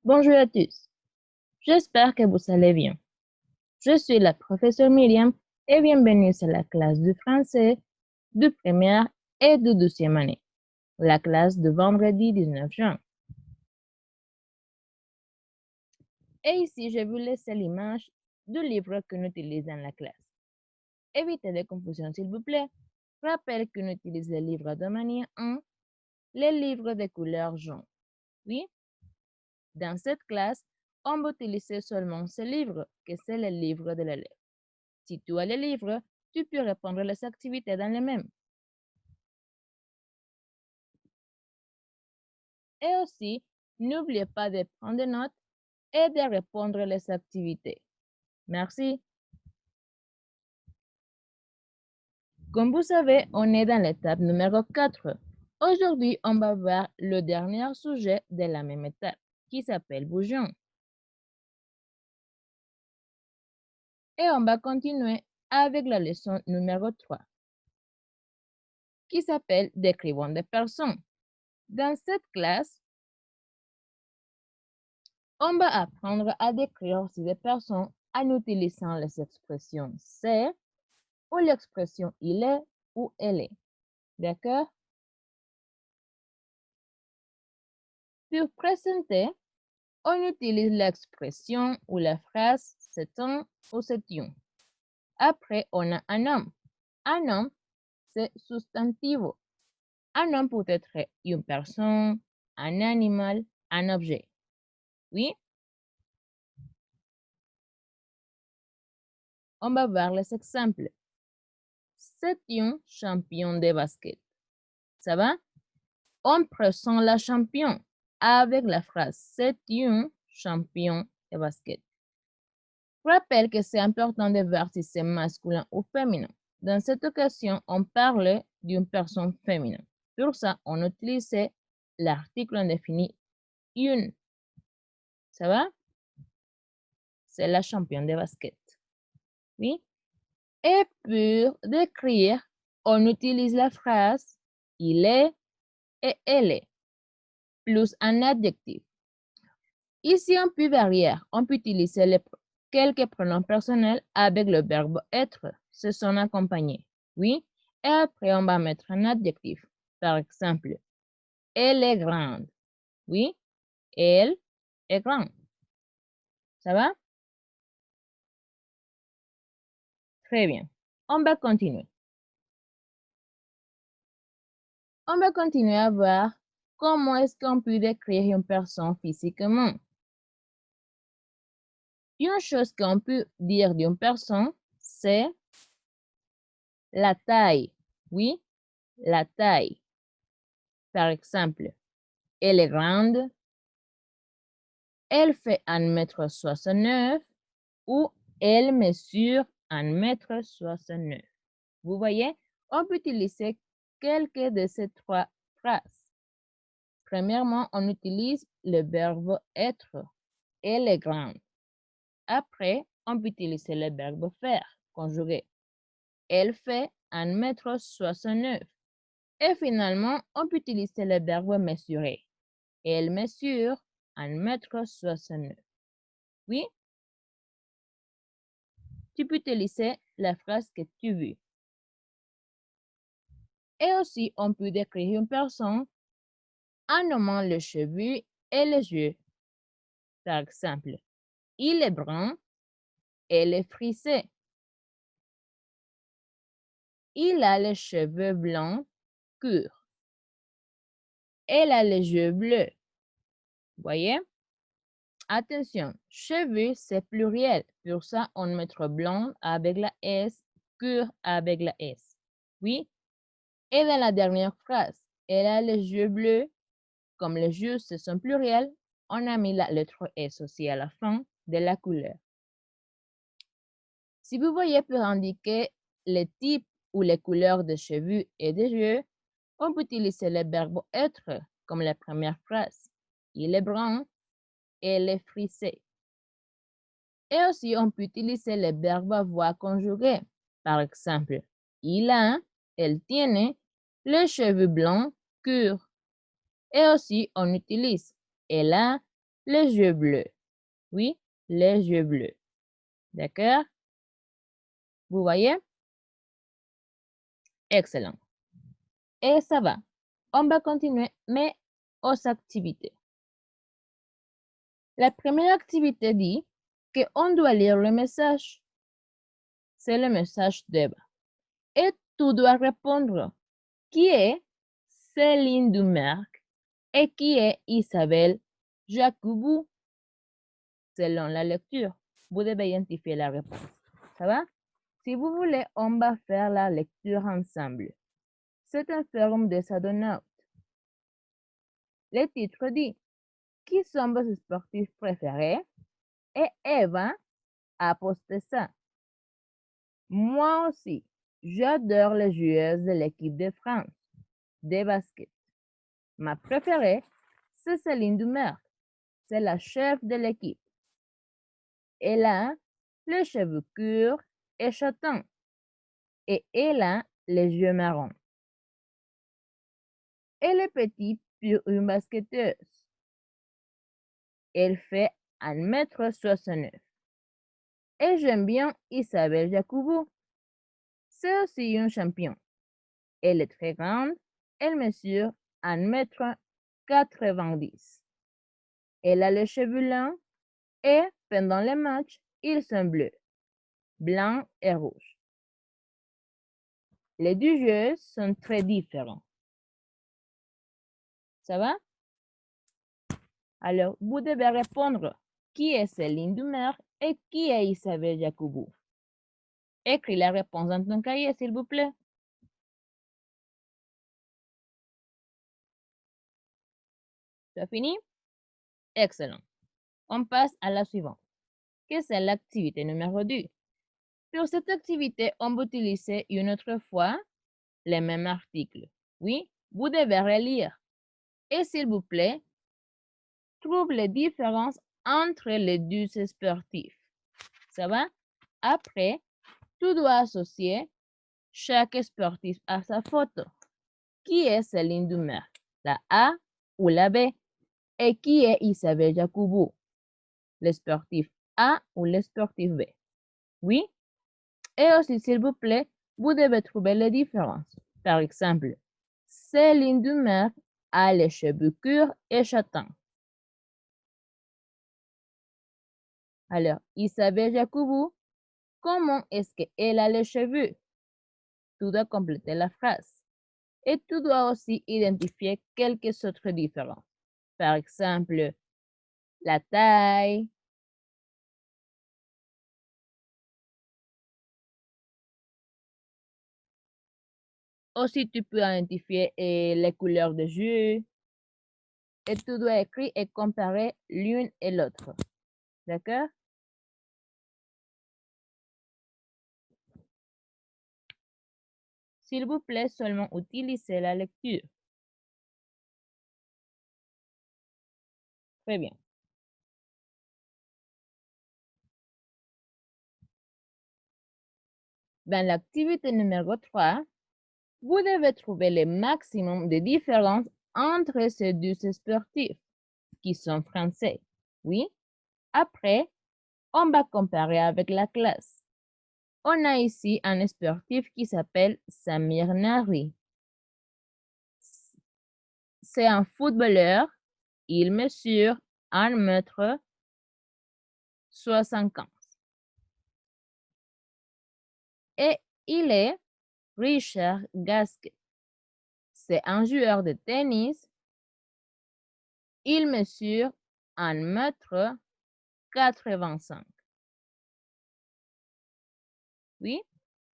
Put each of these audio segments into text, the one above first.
Bonjour à tous, j'espère que vous allez bien. Je suis la professeure Myriam et bienvenue sur la classe de français de première et de deuxième année, la classe de vendredi 19 juin. Et ici, je vous laisse l'image du livre que nous utilisons dans la classe. Évitez les confusions s'il vous plaît. Rappelle que nous utilisons le livre de manière 1, les livres de couleur jaune. Oui, dans cette classe, on va utiliser seulement ce livre, que c'est le livre de l'élève. Si tu as le livre, tu peux répondre les activités dans les mêmes. Et aussi, n'oubliez pas de prendre des notes et de répondre les activités. Merci. Comme vous savez, on est dans l'étape numéro 4. Aujourd'hui, on va voir le dernier sujet de la même étape, qui s'appelle bougeons. Et on va continuer avec la leçon numéro 3, qui s'appelle décrivons des personnes. Dans cette classe, on va apprendre à décrire ces personnes en utilisant les expressions c'est ou l'expression il est ou elle est. D'accord? Pour présenter, on utilise l'expression ou la phrase c'est un ou c'est une. Après, on a un homme. Un homme, c'est substantivo. Un homme peut être une personne, un animal, un objet. Oui? On va voir les exemples. C'est un champion de basket. Ça va? On présente la championne avec la phrase c'est un champion de basket. Rappelle que c'est important de voir si c'est masculin ou féminin. Dans cette occasion, on parle d'une personne féminine. Pour ça, on utilise l'article indéfini une. Ça va? C'est la championne de basket. Oui? Et pour décrire, on utilise la phrase il est et elle est, plus un adjectif. Ici, on peut varier. On peut utiliser quelques pronoms personnels avec le verbe être. Se sont accompagnés. Oui. Et après, on va mettre un adjectif. Par exemple, elle est grande. Oui. Elle est grande. Ça va? Très bien. On va continuer. On va continuer à voir comment est-ce qu'on peut décrire une personne physiquement. Une chose qu'on peut dire d'une personne, c'est la taille. Oui, la taille. Par exemple, elle est grande, elle fait 1,69 m ou elle mesure 1,69 m. Vous voyez, on peut utiliser quelques de ces trois phrases. Premièrement, on utilise le verbe être. Elle est grande. Après, on peut utiliser le verbe faire, conjugué. Elle fait 1,69 m. Et finalement, on peut utiliser le verbe mesurer. Elle mesure 1,69 m. Oui, tu peux utiliser la phrase que tu veux. Et aussi, on peut décrire une personne en nommant les cheveux et les yeux. Par exemple, il est brun, elle est frisée. Il a les cheveux blancs courts. Elle a les yeux bleus. Voyez? Attention, cheveux, c'est pluriel. Pour ça, on mettra blanc avec la S, court avec la S. Oui? Et dans la dernière phrase, elle a les yeux bleus. Comme les yeux, ce sont pluriels, on a mis la lettre S aussi à la fin de la couleur. Si vous voyez pour indiquer le type ou les couleurs des cheveux et des yeux, on peut utiliser le verbe être comme la première phrase. Il est brun, elle est frisée. Et aussi, on peut utiliser le verbe avoir conjugué. Par exemple, il a, elle tiene, les cheveux blancs courts. Et aussi, on utilise elle a les yeux bleus. Oui, les yeux bleus. D'accord? Vous voyez? Excellent. Et ça va. On va continuer, mais aux activités. La première activité dit qu'on doit lire le message. C'est le message d'Eva. Et tu dois répondre qui est Céline Dumerc et qui est Isabelle Jacobou. Selon la lecture, vous devez identifier la réponse. Ça va? Si vous voulez, on va faire la lecture ensemble. C'est un forum des adonautes. Le titre dit qui sont vos sportifs préférés? Et Eva a posté ça. Moi aussi, j'adore les joueuses de l'équipe de France de basket. Ma préférée, c'est Céline Dumerc. C'est la chef de l'équipe. Elle a les cheveux courts et châtains. Et elle a les yeux marrons. Elle est petite pour une basketteuse. Elle fait 1,69 m. Et j'aime bien Isabelle Jacobou. C'est aussi un champion. Elle est très grande. Elle mesure 1,90 m. Elle a les cheveux longs et pendant les matchs, ils sont bleus, blancs et rouges. Les deux jeux sont très différents. Ça va? Alors, vous devez répondre qui est Céline Dumerc et qui est Isabelle Jacobou. Écris la réponse dans ton cahier, s'il vous plaît. Tu as fini? Excellent. On passe à la suivante, que c'est l'activité numéro 2. Pour cette activité, on va utiliser une autre fois les mêmes articles. Oui, vous devez relire. Et s'il vous plaît, trouve les différences entre les deux sportifs. Ça va? Après, tu dois associer chaque sportif à sa photo. Qui est Céline Dumerc? La A ou la B? Et qui est Isabelle Jacobou? Le sportif A ou le sportif B? Oui? Et aussi, s'il vous plaît, vous devez trouver les différences. Par exemple, Céline Dumerc a les cheveux courts et châtains. Alors, Isabelle Jacobou, comment est-ce qu'elle a les cheveux? Tu dois compléter la phrase. Et tu dois aussi identifier quelques autres différences. Par exemple, la taille, aussi tu peux identifier les couleurs de yeux, et tu dois écrire et comparer l'une et l'autre. D'accord? S'il vous plaît, seulement utilisez la lecture. Très bien. Dans l'activité numéro 3, vous devez trouver le maximum de différences entre ces deux sportifs qui sont français. Oui? Après, on va comparer avec la classe. On a ici un sportif qui s'appelle Samir Nari. C'est un footballeur. Il mesure 1,75 m. Et il est Richard Gasquet. C'est un joueur de tennis. Il mesure 1,85 m. Oui?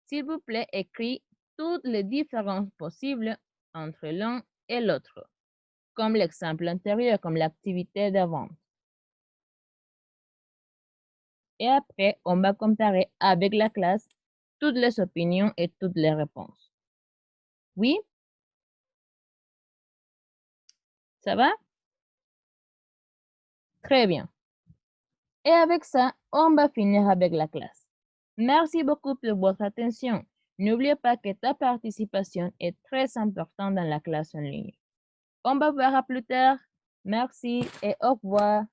S'il vous plaît, écris toutes les différences possibles entre l'un et l'autre, comme l'exemple antérieur, comme l'activité d'avant. Et après, on va comparer avec la classe toutes les opinions et toutes les réponses. Oui? Ça va? Très bien. Et avec ça, on va finir avec la classe. Merci beaucoup pour votre attention. N'oubliez pas que ta participation est très importante dans la classe en ligne. On va voir à plus tard. Merci et au revoir.